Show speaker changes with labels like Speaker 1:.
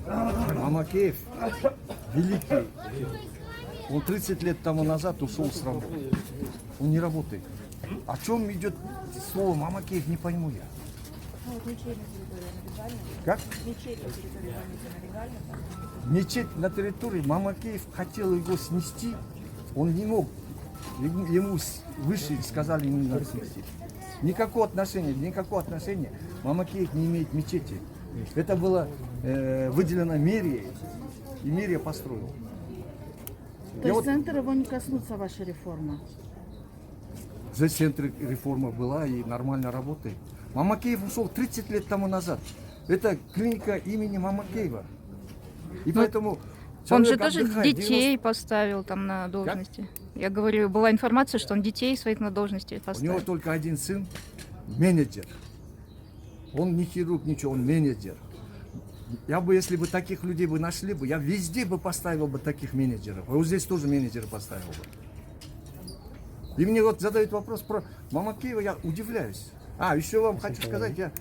Speaker 1: Мамакеев великий. Он 30 лет тому назад ушел с работы. Он не работает. О чем идет слово Мамакеев, не пойму я.
Speaker 2: Ну, вот мечеть на территории легально.
Speaker 1: Как?
Speaker 2: Мечеть на территории больницы легально.
Speaker 1: Мечеть на территории, Мамакеев хотел его снести, он не мог. Ему выше сказали, не надо снести. Никакого отношения Мамакеев не имеет к мечети. Это было выделено мэрией, и мэрия построила.
Speaker 3: То есть центр его не коснутся, ваша реформа?
Speaker 1: Здесь центр реформа была и нормально работает. Мамакеев ушел 30 лет тому назад. Это клиника имени Мамакеева. И поэтому
Speaker 4: Он же
Speaker 1: человек
Speaker 4: тоже
Speaker 1: отдыхает
Speaker 4: детей поставил там на должности. Я говорю, была информация, что он детей своих на должности
Speaker 1: У
Speaker 4: поставил.
Speaker 1: него только один сын, менеджер. Он не хирург, ничего, он менеджер. Я бы, если бы таких людей бы нашли бы, я везде бы поставил бы таких менеджеров. А вот здесь тоже менеджера поставил бы. И мне вот задают вопрос про Мамакеева, я удивляюсь. Еще вам хочу сказать, я